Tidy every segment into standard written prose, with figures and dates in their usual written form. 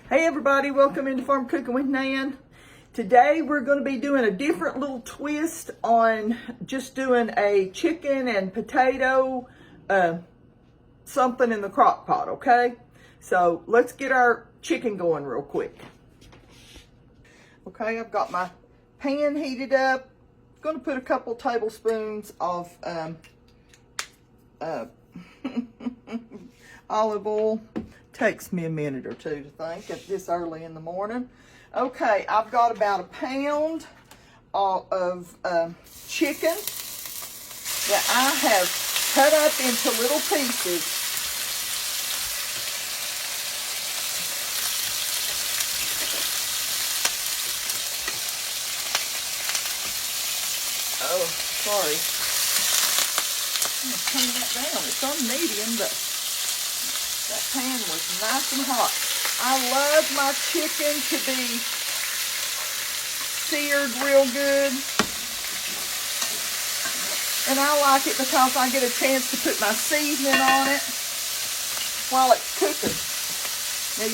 Hey everybody, welcome into Farm Cooking with Nan. Today we're going to be doing a different little twist on just doing a chicken and potato something in the crock pot, okay? So let's get our chicken going real quick. Okay, I've got my pan heated up. I'm going to put a couple tablespoons of olive oil. Takes me a minute or two to think at this early in the morning. Okay, I've got about a pound of chicken that I have cut up into little pieces. Oh, sorry. I'm gonna turn that down. It's on medium, but that pan was nice and hot. I love my chicken to be seared real good. And I like it because I get a chance to put my seasoning on it while it's cooking. Now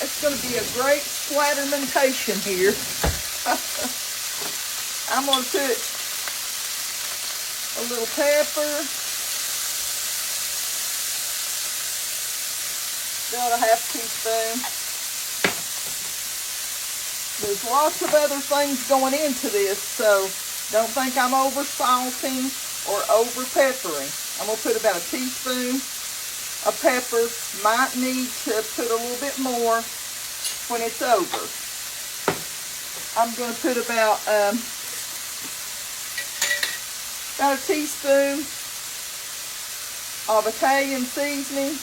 it's gonna be a great splattermentation here. I'm gonna put a little pepper. About a half teaspoon. There's lots of other things going into this, so don't think I'm over salting or over peppering. I'm gonna put about a teaspoon of pepper. Might need to put a little bit more when it's over. I'm gonna put about a teaspoon of Italian seasoning.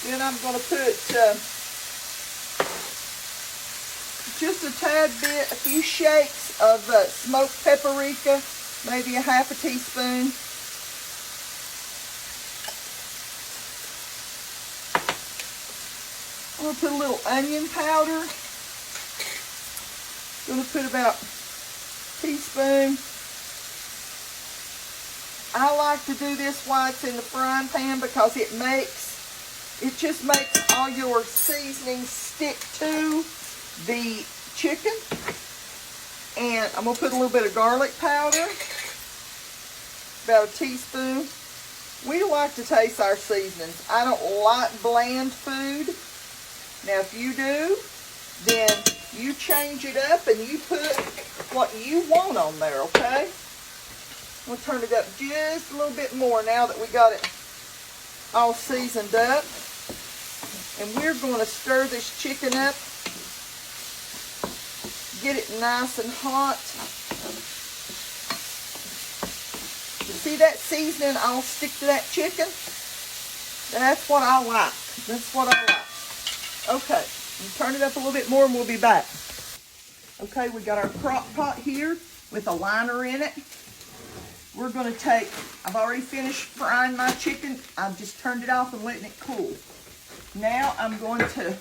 Then I'm going to put just a tad bit, a few shakes of smoked paprika, maybe a half a teaspoon. I'm going to put a little onion powder. I'm going to put about a teaspoon. I like to do this while it's in the frying pan because it just makes all your seasonings stick to the chicken. And I'm going to put a little bit of garlic powder, about a teaspoon. We like to taste our seasonings. I don't like bland food. Now if you do, then you change it up and you put what you want on there, okay? We'll turn it up just a little bit more now that we got it all seasoned up. And we're going to stir this chicken up, get it nice and hot. You see that seasoning all stick to that chicken? That's what I like. That's what I like. Okay, we'll turn it up a little bit more and we'll be back. Okay, we got our crock pot here with a liner in it. We're going to I've already finished frying my chicken. I've just turned it off and letting it cool. Now I'm going to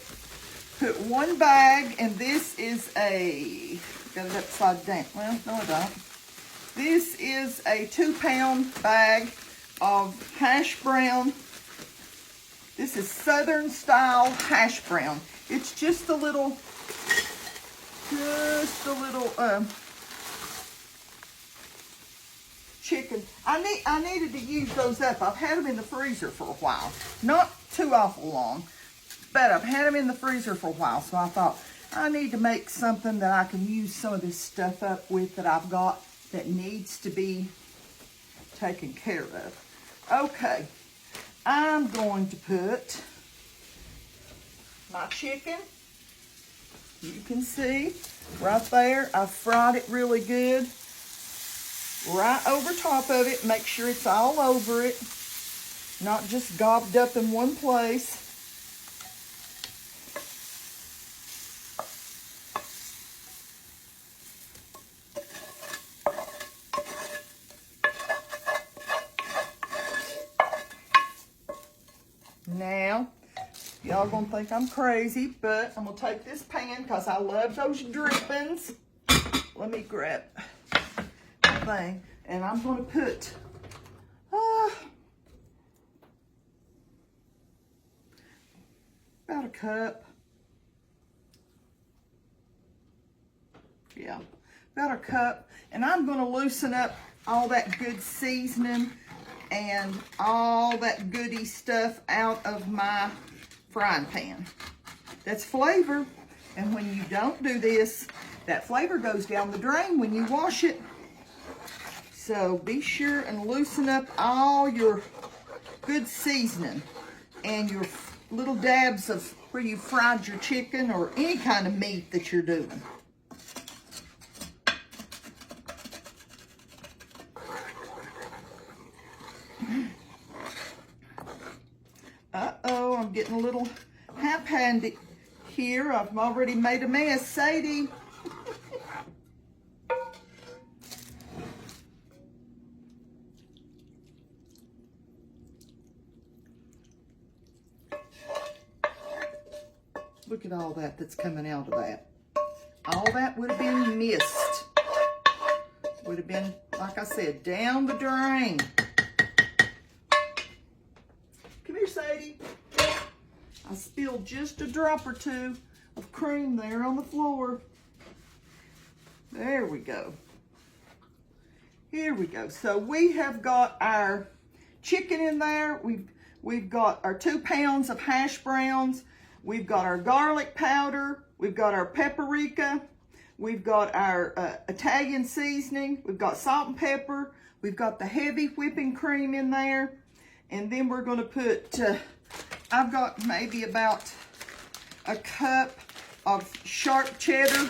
put one bag, and this is got it upside down. Well, no I don't. This is a 2-pound bag of hash brown. This is Southern style hash brown. It's just a little chicken. I needed to use those up. I've had them in the freezer for a while. Not too awful long, but I've had them in the freezer for a while, so I thought I need to make something that I can use some of this stuff up with that I've got that needs to be taken care of. Okay, I'm going to put my chicken. You can see right there, I've fried it really good. Right over top of it, make sure it's all over it, not just gobbed up in one place. Now, y'all gonna think I'm crazy, but I'm gonna take this pan because I love those drippings. Let me grab my thing, and I'm gonna put cup. Yeah, about a cup. And I'm going to loosen up all that good seasoning and all that goody stuff out of my frying pan. That's flavor. And when you don't do this, that flavor goes down the drain when you wash it. So be sure and loosen up all your good seasoning and your little dabs of where you fried your chicken or any kind of meat that you're doing. Uh-oh, I'm getting a little half-handed here. I've already made a mess. Sadie. Look at all that that's coming out of that. All that would have been missed. Would have been, like I said, down the drain. Come here, Sadie. I spilled just a drop or two of cream there on the floor. There we go. Here we go. So we have got our chicken in there. We've got our 2 pounds of hash browns. We've got our garlic powder. We've got our paprika. We've got our Italian seasoning. We've got salt and pepper. We've got the heavy whipping cream in there. And then we're going to put, I've got maybe about a cup of sharp cheddar.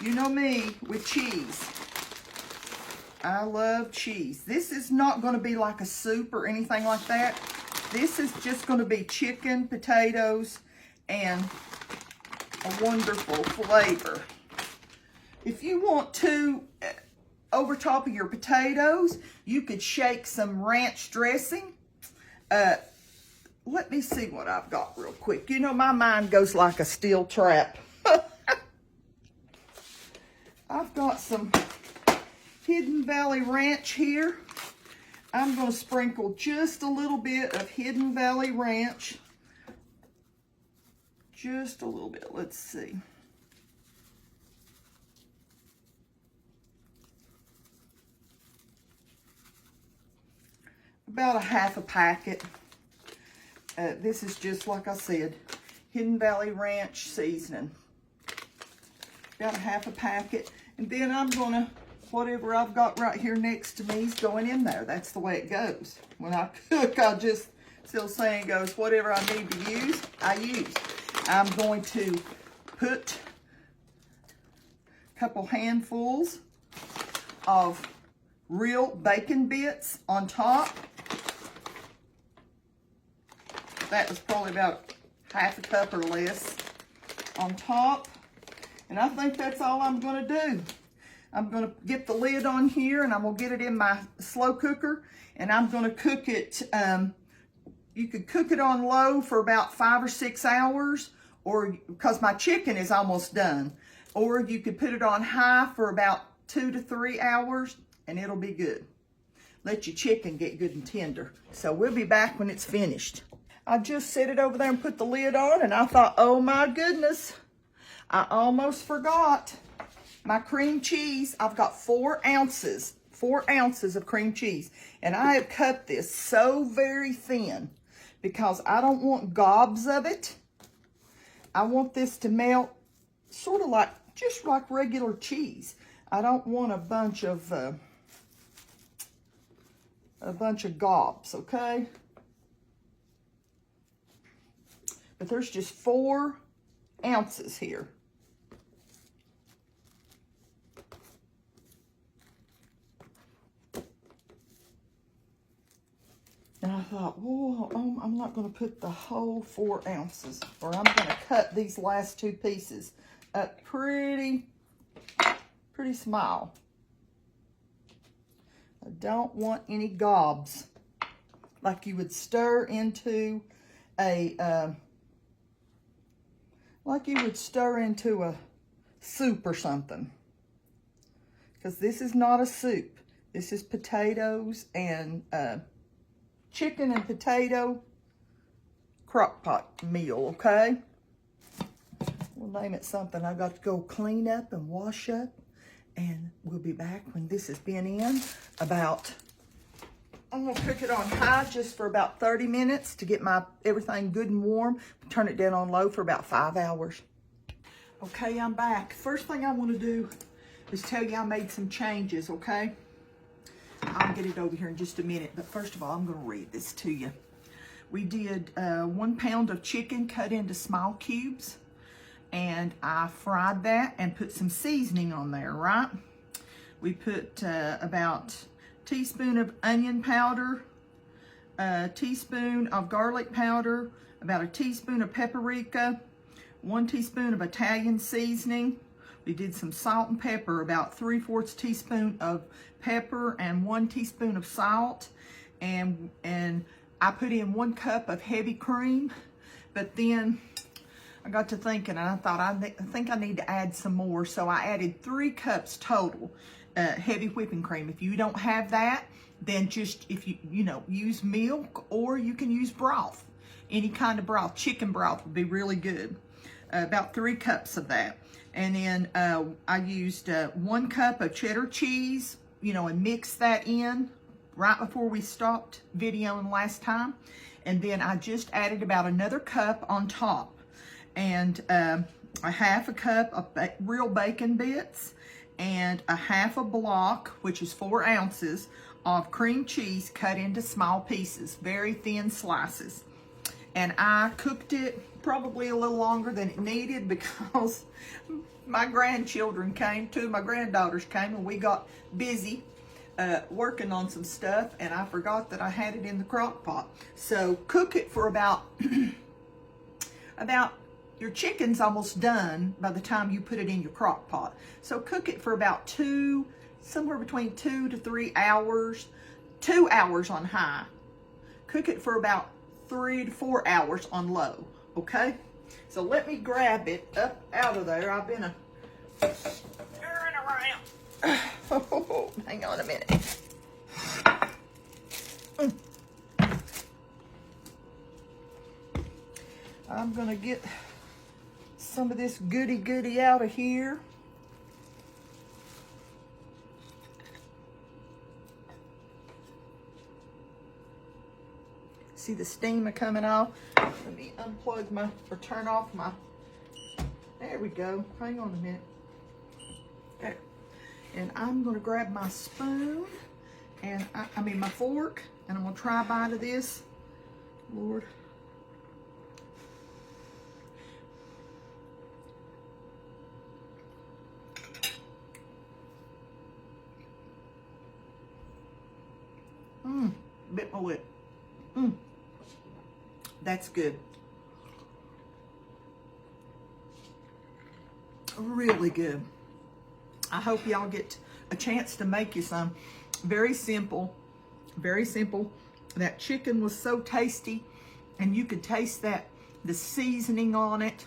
You know me, with cheese. I love cheese. This is not going to be like a soup or anything like that. This is just going to be chicken, potatoes, and a wonderful flavor. If you want to, over top of your potatoes, you could shake some ranch dressing. Let me see what I've got real quick. You know, my mind goes like a steel trap. I've got some Hidden Valley Ranch here. I'm going to sprinkle just a little bit of Hidden Valley Ranch. Just a little bit. Let's see. About a half a packet. This is just, like I said, Hidden Valley Ranch seasoning. About a half a packet. And then I'm going to, whatever I've got right here next to me is going in there. That's the way it goes. When I cook, I just, still saying goes, whatever I need to use, I use. I'm going to put a couple handfuls of real bacon bits on top. That was probably about half a cup or less on top. And I think that's all I'm going to do. I'm going to get the lid on here and I'm going to get it in my slow cooker. And I'm going to cook it, you could cook it on low for about 5 or 6 hours, or because my chicken is almost done. Or you could put it on high for about 2 to 3 hours and it'll be good. Let your chicken get good and tender. So we'll be back when it's finished. I just set it over there and put the lid on and I thought, oh my goodness, I almost forgot my cream cheese. I've got 4 ounces of cream cheese. And I have cut this so very thin because I don't want gobs of it. I want this to melt sort of like, just like regular cheese. I don't want a bunch of gobs, okay? But there's just 4 ounces here. And I thought, whoa, I'm not going to put the whole 4 ounces, or I'm going to cut these last 2 pieces up pretty small. I don't want any gobs, like you would stir into a, like you would stir into a soup or something. Because this is not a soup. This is potatoes and chicken and potato crockpot meal, okay? we'll name it something. I've got to go clean up and wash up, and we'll be back when this has been in about, I'm gonna cook it on high just for about 30 minutes to get everything good and warm. Turn it down on low for about 5 hours. Okay, I'm back. First thing I want to do is tell you I made some changes, okay? I'll get it over here in just a minute, but first of all, I'm going to read this to you. We did 1 pound of chicken cut into small cubes, and I fried that and put some seasoning on there, right? We put about a teaspoon of onion powder, a teaspoon of garlic powder, about a teaspoon of paprika, 1 teaspoon of Italian seasoning. We did some salt and pepper, about 3/4 teaspoon of pepper and 1 teaspoon of salt. And I put in 1 cup of heavy cream, but then I got to thinking and I thought, I think I need to add some more. So I added 3 cups total heavy whipping cream. If you don't have that, then just, if you know, use milk, or you can use broth. Any kind of broth. Chicken broth would be really good. About 3 cups of that. And then I used 1 cup of cheddar cheese, you know, and mixed that in right before we stopped videoing last time. And then I just added about another cup on top. And a 1/2 cup of real bacon bits, and a 1/2 block, which is 4 ounces, of cream cheese cut into small pieces, very thin slices. And I cooked it probably a little longer than it needed because my grandchildren came, 2 of my granddaughters came, and we got busy working on some stuff, and I forgot that I had it in the crock pot. So cook it for about, your chicken's almost done by the time you put it in your crock pot. So cook it for about somewhere between 2 to 3 hours, 2 hours on high. Cook it for about 3 to 4 hours on low, okay? So let me grab it up out of there. I've been turning around. Oh, hang on a minute. I'm gonna get some of this goody out of here. See the steam coming off? Let me unplug or turn off my, there we go. Hang on a minute. There. And I'm gonna grab my spoon and I mean my fork, and I'm gonna try a bite of this. Lord. Bit my lip. That's good. Really good. I hope y'all get a chance to make you some. Very simple. Very simple. That chicken was so tasty, and you could taste the seasoning on it.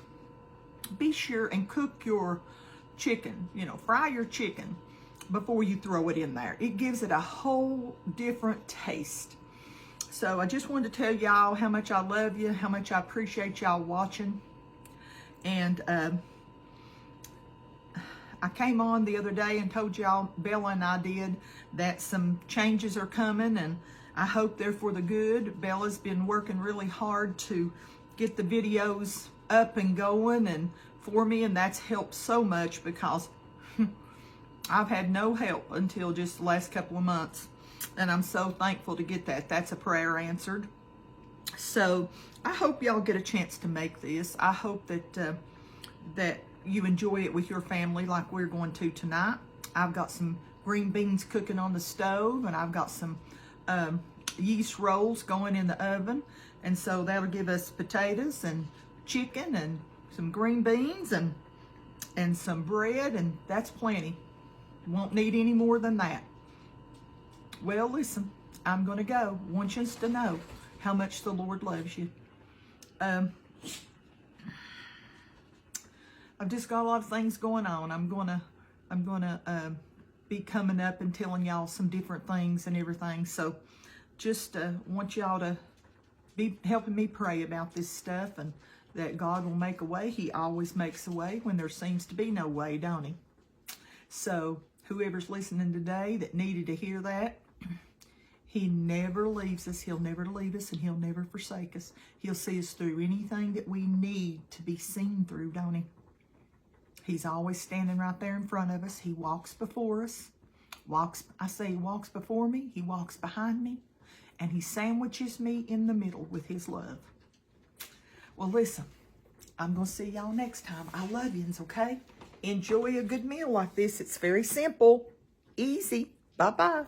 Be sure and cook your chicken, you know, fry your chicken before you throw it in there. It gives it a whole different taste. So I just wanted to tell y'all how much I love you, how much I appreciate y'all watching. And I came on the other day and told y'all, Bella and I did, that some changes are coming, and I hope they're for the good. Bella's been working really hard to get the videos up and going and for me, and that's helped so much because I've had no help until just the last couple of months. And I'm so thankful to get that. That's a prayer answered. So I hope y'all get a chance to make this. I hope that that you enjoy it with your family like we're going to tonight. I've got some green beans cooking on the stove, and I've got some yeast rolls going in the oven. And so that'll give us potatoes and chicken and some green beans and some bread, and that's plenty. Won't need any more than that. Well, listen, I'm going to go. Want you to know how much the Lord loves you. I've just got a lot of things going on. I'm gonna be coming up and telling y'all some different things and everything. So just want y'all to be helping me pray about this stuff, and that God will make a way. He always makes a way when there seems to be no way, don't he? So whoever's listening today that needed to hear that, he never leaves us. He'll never leave us, and he'll never forsake us. He'll see us through anything that we need to be seen through, don't he? He's always standing right there in front of us. He walks before us. He walks before me. He walks behind me. And he sandwiches me in the middle with his love. Well, listen, I'm going to see y'all next time. I love yous, okay? Enjoy a good meal like this. It's very simple, easy. Bye-bye.